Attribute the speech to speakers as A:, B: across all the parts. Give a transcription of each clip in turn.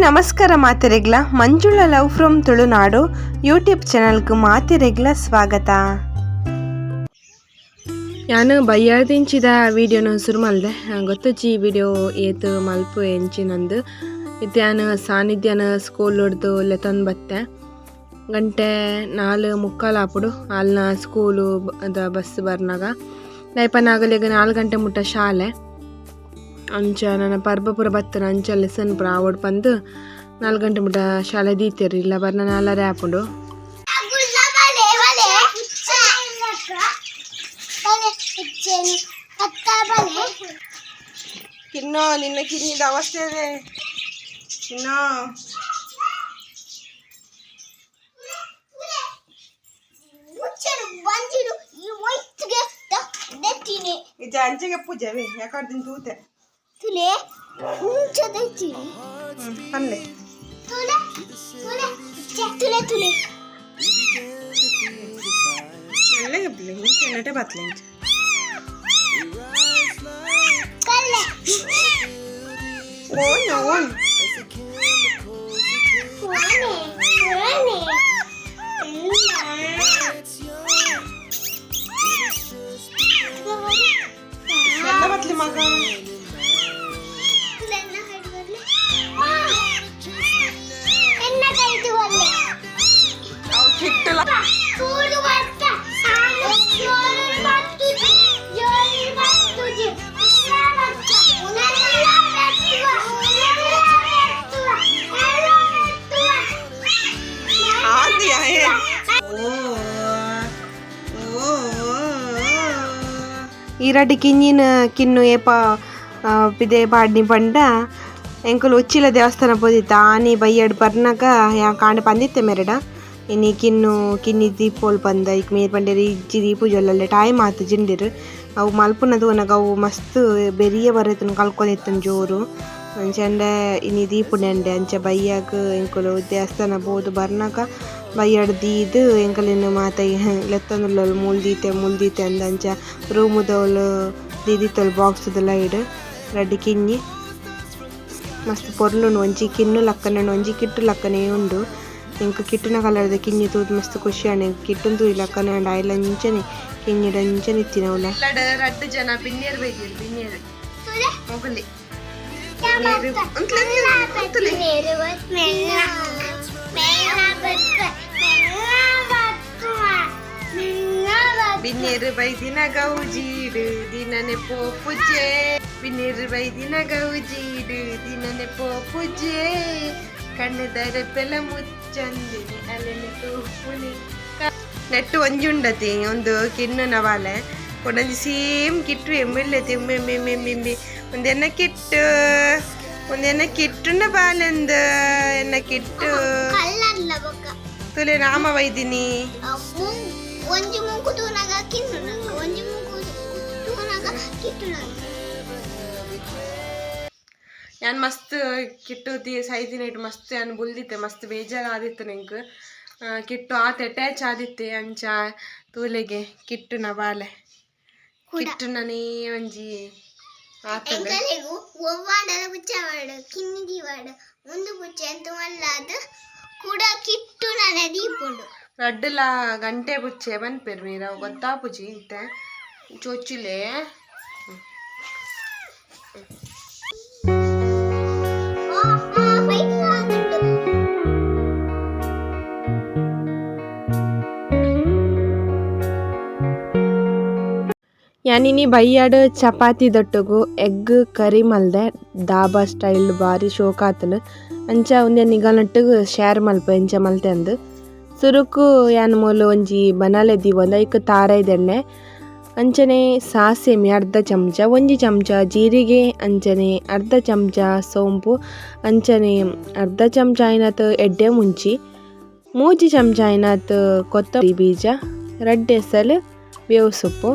A: ನಮಸ್ಕಾರ ಮಾತೆರೆಗ್ಲ ಮಂಜುಳ love from Tulunadu YouTube ಚಾನಲ್ಗೆ ಮಾತೆರೆಗ್ಲ ಸ್ವಾಗತ. ನಾನು ಬಯ್ಯಾಳ್ದಿಂಚಿದ ವೀಡಿಯೋನ ಶುರು ಮಾಡಿದೆ. ಗೊತ್ತಚ್ಚಿ ವಿಡಿಯೋ ಏತು ಮಲ್ಪು ಎಂಚಿನಂದು ಇತ್ಯಾನ ಸಾನ್ನಿಧ್ಯಾನ ಸ್ಕೂಲ್ ಹೊಡೆದು ಲೆತಂದು ಬತ್ತೆ ಗಂಟೆ 4:45 ಆಪುಡು ಅಲ್ನ ಸ್ಕೂಲು ಅದ ಬಸ್ ಬರ್ನಾಗ ನೈಪನಾಗಲಿಗ 4 ಗಂಟೆ ಮುಟ್ಟ ಶಾಲೆ ಅಂಚ ನನ್ನ ಪರ್ಬಪುರ ಬತ್ತನ ಅಂಚ ಲೆಸನ್ ಪುರ ಆವಡ್ ಬಂದು 4 ಗಂಟೆ ಮುಟ್ಟ ಶಾಲೆ ದೀತಿರಿ ಇಲ್ಲ ಬರ್ನ 4:30 ಆಪುಂಡು. ಕಿನ್ನೋ ನಿನ್ನ ಕಿನ್ನಿದ ಅವಸ್ಥೆ ಇದೆ ಕಿನ್ನೋ ಇದು ಅಂಚೆಗೆ ಪೂಜೆ ಯಾಕಂದ್ರೆ ತೂತೆ ತುಲೆ ಮುಂಚದೈತಿ ಅಲ್ಲೇ ತುಲೆ ತುಲೆ ತುಲೆ ತುಲೆ ಅಲ್ಲೇ ಗಬ್ಲೆ ಹಿಂಗೆ ನಟೆ ಬಾತ್ಲೆ ಕಲ್ಲೆ ಓನ್ ಓನ್ ಎಲ್ಲ ಬಾತ್ಲೆ ಮಗ ಈರಡ್ಡಿ ಕಿನ್ನಿನ ಕಿನ್ನು ಏಪ ಪಿದೆ ಪಾಡ್ನಿ ಪಂಡ ಎಂಕುಲು ಉಚ್ಚಿಲ ದೇವಸ್ಥಾನ ಪೋದಿತ್ತ ಆನಿ ಬಯ್ಯಡ್ ಬರ್ನಾಗ ಯಾ ಕಾಂಡೆ ಪಂದಿತ್ತೆ ಮೆರಡ ಇನಿ ಕಿನ್ನು ಕಿನ್ನಿ ದೀಪೋಲ್ ಪಂದ ಈಗ ಮೇರ್ ಪಂಡೇರಿ ಇಜ್ಜಿ ದೀಪು ಜೊಲ್ಲಲ್ಲೇ ಟೈಮ್ ಆತು ಜಿಂಡಿರು ಅವು ಮಲ್ಪುನದು ನನಗೆ ಅವು ಮಸ್ತ್ ಬೆರಿಯ ಬರತನ ಕಲ್ಕೊದಿತ್ತನ ಜೋರು ಅಂಚಂಡೆ ಇನಿ ದೀಪುಂಡೆ ಅಂಚ ಬಯ್ಯಾಗ ಎಂಕುಲು ದೇವಸ್ಥಾನ ಬೋದು ಬರ್ನಾಗ ಬಯ್ಯಡ್ ದೀದು ಎಂಕಲಿನ ಮಾತ ಲೆತ್ತಂದುಲ್ಲ ಮುಲ್ದೀತೆ ಅಂದ ಅಂಚ ರೂಮುದವಳು ದೀದಿತ್ತಳು ಬಾಕ್ಸ್ದ ಲೈಡ್ ರಡ್ಡಿ ಕಿನ್ನಿ ಮಸ್ತ್ ಪೊರ್ಲುಂಡು ಒಂಜಿ ಕಿನ್ನು ಲಕ್ಕನೆ ಒಂಜಿ ಕಿಟ್ಟು ಲಕ್ಕನೆ ಉಂಡು ಎಂಕ್ ಕಿಟ್ಟಿನ ಕಲರ್ದ ಕಿನ್ನಿ ತೂದು ಮಸ್ತ್ ಖುಷಿ ಆಣೆ ಕಿಟ್ಟುನ್ ತೂಯಿ ಲಕ್ಕನೆ ಅಂಡ ಆಯ್ಲಂಚನೆ ಕಿನ್ನಿಡಂಚನೆ ಇತ್ತಿನವುಲ ರಡ್ಡು ಜನ ಬಿನ್ನೇರು ಬೈದಿರು ಬಿನ್ನೇರು ಹೋಗಲಿ ಬಿನ್ನೇರು ಬೈದಿನ ಗೌಜೀಡು ದಿನನೆ ಪೋಪುಜೆ ಬಿನ್ನೇರು ಬೈದಿನ ಗೌಜೀಡು ದಿನನೆ ಪೋಪುಜೆ ಕಣ್ಣದಾರೆ ಪೆಲ ಮುಚ್ಚಂದಿನಿ ಅಲ್ಲೆನೆ ತೂಪುನಿ ನೆಟ್ಟು ಒಂಜುಂಡತಿ ಒಂದು ಕಿನ್ನು ನವಾಲೆ ಒಂದೊಂದು ಸೇಮ್ ಕಿಟ್ಟು ಎಮ್ಮೆಲ್ಲತಿ ಎಮ್ಮೆ ಒಂದೆನ್ನ ಕಿಟ್ಟುನ ಬಾಲೆಂದ ಎನ್ನ ಕಿಟ್ಟು ತುಲೆ ರಾಮ ವೈದಿನಿ ನಾನು ಮಸ್ತ್ ಕಿಟ್ಟು ಸೈದಿನ ಇಟ್ಟು ಮಸ್ತ್ ನಾನು ಬುಲ್ದಿತ್ತೆ ಮಸ್ತ್ ಬೇಜಾರು ಆದಿತ್ತು ನಂಗೆ ಕಿಟ್ಟು ಆತ ಅಟ್ಯಾಚ್ ಆದಿತ್ತೆ ಅಂಚ ತೂಲೆಗೆ ಕಿಟ್ಟುನ ಬಾಲೆ ಕಿಟ್ಟು ನನೇ ಒಂಜಿ ರಡ್ಡಲ ಗಂಟೆ ಬುಚ್ಚೆ ಬನ್ಪೇರು ನೀರ ಗೊತ್ತಾ ಪುಜಿ ಇತ್ತೆ ಚೊಚ್ಚಿಲೆ ಯಾನಿನಿ ಬಯ್ಯಾಡ್ ಚಪಾತಿ ದೊಟ್ಟಗು ಎಗ್ ಕರಿ ಮಲ್ದೆ ಧಾಬಾ ಸ್ಟೈಲ್ ಬಾರಿ ಶೋಕಾತನು ಅಂಚ ಒಂದೇ ನಿಗಲಟ್ಟಗು ಶೇರ್ ಮಲ್ಪ ಎಂಚ ಮಲ್ತೆ ಅಂದು ಸುರುಕು ಯಾನ್ ಮೂಲು ಒಂಜಿ ಬನಾಲೆ ದೀವೊಂದ ಐಕ್ ತಾರೈದೆಣ್ಣೆ ಅಂಚನೆ ಸಾಸೆಮಿ ಅರ್ಧ ಚಮಚ ಒಂಜಿ ಚಮಚ ಜೀರಿಗೆ ಅಂಚನೆ ಅರ್ಧ ಚಮಚ ಸೋಂಪು ಅಂಚನೆ ಅರ್ಧ ಚಮಚ ಆಯ್ನತ್ ಎಡ್ಡೆ ಮುಂಚಿ 3 ಚಮಚ ಆಯ್ನತ್ ಕೊತ್ತಂಬರಿ ಬೀಜ ರಡ್ಡೆಸಲು ಬೇವು ಸೊಪ್ಪು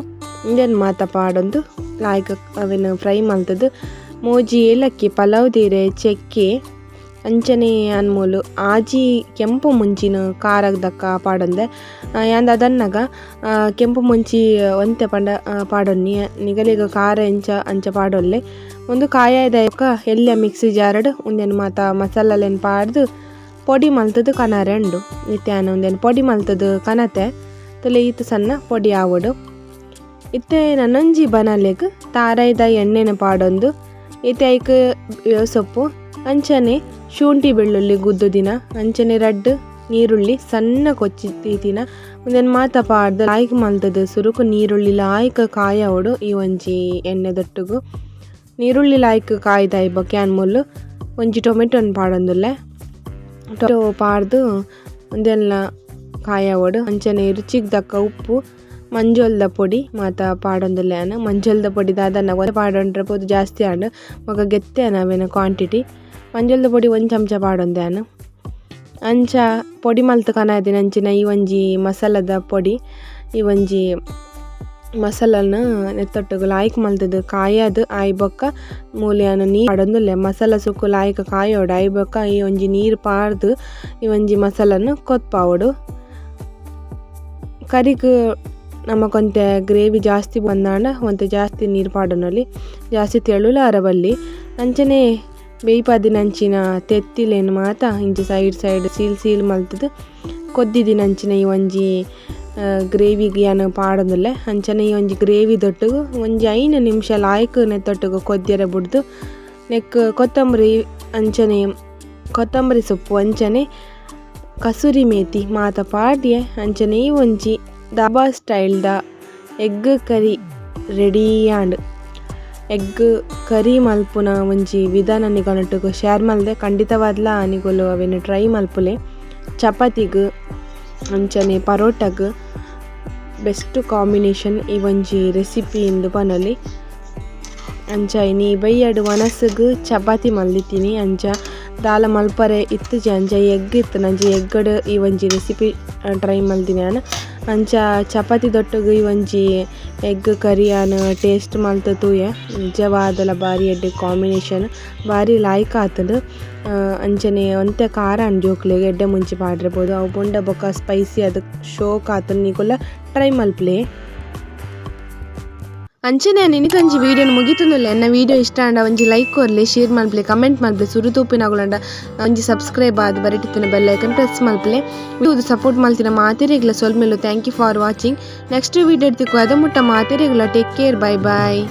A: ಇಂದೇನು ಮಾತ ಪಾಡೊಂದು ಲಾಯ್ಕ ಅವೇನು ಫ್ರೈ ಮಲ್ತದ್ದು 3 ಏಲಕ್ಕಿ ಪಲಾವ್ ದೀರೆ ಚಕ್ಕೆ ಅಂಚನೆ ಅನ್ಮೂಲು ಆಜಿ ಕೆಂಪು ಮುಂಚಿನ ಖಾರಕ್ಕೆ ದಕ್ಕ ಪಾಡೊಂದೆ ಯಾಂದ ಅದನ್ನಾಗ ಕೆಂಪು ಮುಂಚಿ ಒಂತೆ ಪಂಡ ಪಾಡೊನ್ನಿ ನಿಗಲಿಗ ಖಾರ ಎಂಚ ಅಂಚ ಪಾಡೊಲ್ಲೆ ಒಂದು ಕಾಯದಕ ಎಲ್ಲ ಮಿಕ್ಸಿ ಜಾರಡು ಒಂದೇನು ಮಾತ ಮಸಾಲೆನ್ ಪಾಡ್ದು ಪೊಡಿ ಮಲ್ತದು ಕನರೆಂಡು ಇತ್ಯಾನ ಒಂದೇನು ಪೊಡಿ ಮಲ್ತದು ಕನತೆ ತಲೆ ಈತ ಸಣ್ಣ ಪೊಡಿ ಆವಡು ಇತ್ತೆ ನನ್ನೊಂಜಿ ಬನಲೆಗ್ ತಾರೈದ ಎಣ್ಣೆನ ಪಾಡೊಂದು ಇತ್ತೆ ಐಕ್ ಸೊಪ್ಪು ಅಂಚನೆ ಶುಂಠಿ ಬೆಳ್ಳುಳ್ಳಿ ಗುದ್ದು ದಿನ ಅಂಚನೆ ರಡ್ಡು ನೀರುಳ್ಳಿ ಸಣ್ಣ ಕೊಚ್ಚಿ ತೀತಿನ ಒಂದೇನು ಮಾತ ಪಾಡ್ದು ಲಾಯ್ಕ್ ಮಲ್ತದು ಸುರುಕು ನೀರುಳ್ಳಿ ಲಾಯ್ಕ್ ಕಾಯವಡು ಈ ಒಂಜಿ ಎಣ್ಣೆ ದೊಟ್ಟುಗು ನೀರುಳ್ಳಿ ಲಾಯ್ಕ್ ಕಾಯ್ದ ಇಬ್ಬ ಕ್ಯಾನ್ ಮುಲ್ಲು ಒಂಜಿ ಟೊಮೆಟೊನ್ ಪಾಡೊಂದುಲ್ಲೆ ಟೊಮೆಟೊ ಪಾಡ್ದು ಒಂದೆಲ್ಲ ಕಾಯವಡು ಅಂಚನೆ ರುಚಿಗೆ ತಕ್ಕ ಉಪ್ಪು ಮಂಜೋಲ್ದ ಪೊಡಿ ಮಾತ ಪಾಡೊಂದುಲ್ಲೆ ಅನ್ನ ಮಂಜೋಲ್ದ ಪೊಡಿ ದಾದನ್ನ ಒಂದು ಪಾಡೊಂಡ್ರೆ ಪೋದು ಜಾಸ್ತಿ ಆಂಡು ಮಗ ಗೆತ್ತೆ ಅವೇನ ಕ್ವಾಂಟಿಟಿ ಮಂಜೋಲ್ದ ಪೊಡಿ ಒಂದು ಚಮಚ ಪಾಡೊಂದೆ ಅನ್ನ ಅಂಚ ಪೊಡಿ ಮಲ್ತು ಕನಾದಿನ ಅಂಚಿನ ಈ ಒಂಜಿ ಮಸಾಲದ ಪೊಡಿ ಈ ಒಂಜಿ ಮಸಾಲನ ನೆತ್ತೊಟ್ಟುಗು ಲಾಯ್ಕ್ ಮಲ್ತದು ಕಾಯದು ಆಯ್ಬೊಕ್ಕ ಮೂಲೆಯನ್ನು ನೀರು ಪಾಡೊಂದುಲ್ಲೆ ಮಸಾಲ ಸುಕ್ಕು ಲಾಯ್ಕ್ ಕಾಯೋಡು ಆಯ್ಬೊಕ್ಕ ಈ ಒಂಜಿ ನೀರು ಪಾಡ್ದು ಈ ಒಂಜಿ ಮಸಾಲನ್ನು ಕೊತ್ಪಾವಡು ಕರಿಗ್ ನಮಕೊಂತೆ ಗ್ರೇವಿ ಜಾಸ್ತಿ ಬಂದಾಂಡ ಒಂತೆ ಜಾಸ್ತಿ ನೀರು ಪಾಡೋನಲ್ಲಿ ಜಾಸ್ತಿ ತೆಳುಲ ಅರಬಲ್ಲಿ ಅಂಚನೆ ಬೇಯ್ಪದಿನಂಚಿನ ತೆತ್ತಿಲೇನು ಮಾತ ಇಂಚಿ ಸೈಡ್ ಸೀಲ್ ಮಲ್ತದು ಕೊದ್ದಿದಿನಂಚಿನ ಈ ಒಂಜಿ ಗ್ರೇವಿಗೆ ಏನು ಪಾಡೋದಿಲ್ಲ ಅಂಚನೆ ಈ ಒಂಜಿ ಗ್ರೇವಿ ದೊಟ್ಟುಗು ಒಂಜಿ 5 ನಿಮಿಷ ಲಾಯ್ಕ್ ನೆತ್ತೊಟ್ಟುಗು ಕೊದ್ದಿರ ಬಿಡ್ದು ನೆಕ್ ಕೊತ್ತಂಬರಿ ಅಂಚನೆ ಕೊತ್ತಂಬರಿ ಸೊಪ್ಪು ಅಂಚನೆ ಕಸೂರಿ ಮೇತಿ ಮಾತ ಪಾಡ್ಯೆ ಅಂಚನೆ ಈ ಒಂಜಿ ದಾಬಾ ಸ್ಟೈಲ್ದ ಎಗ್ ಕರಿ ರೆಡಿ ಆಂಡ್ ಎಗ್ ಕರಿ ಮಲ್ಪುನ ಒಂಜಿ ವಿಧಾನ ನಿಗನಟ್ಟುಗು ಶೇರ್ ಮಲ್ದೆ ಖಂಡಿತವಾದ್ಲ ನಿಗೊಲು ಅವೇನು ಟ್ರೈ ಮಲ್ಪುಲೆ ಚಪಾತಿಗ್ ಅಂಚನೆ ಪರೋಟಗ್ ಬೆಸ್ಟ್ ಕಾಂಬಿನೇಷನ್ ಈ ಒಂಜಿ ರೆಸಿಪಿ ಇಂದು ಪನೊಲಿ ಅಂಚ ಇನಿ ಬೈಯಡ್ ವನಸ್ಗ್ ಚಪಾತಿ ಮಲ್ದಿತ್ತೀನಿ ಅಂಚ ದಾಲ ಮಲ್ಪರೆ ಇತ್ತುಜಿ ಅಂಚ ಎಗ್ ಇತ್ತು ನಂಜಿ ಎಗ್ಗಡ್ ಈ ಒಂಜಿ ರೆಸಿಪಿ ಟ್ರೈ ಮಲ್ದಿನಿ ನಾನು ಅಂಚ ಚಪಾತಿ ದೊಟ್ಟುಗು ಈ ಒಂಜಿ ಎಗ್ ಕರಿಯಾನ ಟೇಸ್ಟ್ ಮಲ್ತ ತೂಯೆ ನಿಜವಾದಲ ಬಾರಿ ಎಡ್ಡೆ ಕಾಂಬಿನೇಷನ್ ಬಾರಿ ಲಾಯ್ಕ್ ಆತುಂಡು ಅಂಚನೆ ಒಂತೆ ಖಾರ ಜೋಕ್ಲೆಗ್ ಎಡ್ಡೆ ಮುಂಚಿ ಪಾಡ್ರೆಬೋದು ಅವು ಬೊಂಡ ಬೊಕ್ಕ ಸ್ಪೈಸಿ ಅದು ಶೋಕ್ ಆತುಂಡು ನಿಕುಲ್ಲ ಟ್ರೈ ಮಲ್ಪ್ಲೆ ಅಂಚನೆ ನಿನಕೊಂಜಿ ವೀಡಿಯೋನ ಮುಗಿತುಂದುಲ್ಲೆ ಎನ್ನ ವೀಡಿಯೋ ಇಷ್ಟ ಆಂಡ ಒಂಜಿ ಲೈಕ್ ಕೊರ್ಲೆ ಶೇರ್ ಮಲ್ಪ್ಲೆ ಕಮೆಂಟ್ ಮಲ್ಪ್ಲೆ ಸುರು ತೂಪಿನಗುಲಂಡ ಒಂಜಿ ಸಬ್ಸ್ಕ್ರೈಬ್ ಆದ್ ಬರಿಟಿತ್ತಿನ ಬೆಲ್ ಐಕನ್ ಪ್ರೆಸ್ ಮಲ್ಪ್ಲೆ ಇದು ಸಪೋರ್ಟ್ ಮಲ್ತಿನ ಮಾತೆರೆಗ್ಲ ಸೊಲ್ಮೆಲು thank you for watching next video ಎಡ್ತಿಕ್ಕು ಅದ ಮುಟ್ಟ ಮಾತೆರೆಗ್ಲ ಟೇಕ್ ಕೇರ್ ಬೈ ಬಾಯ್.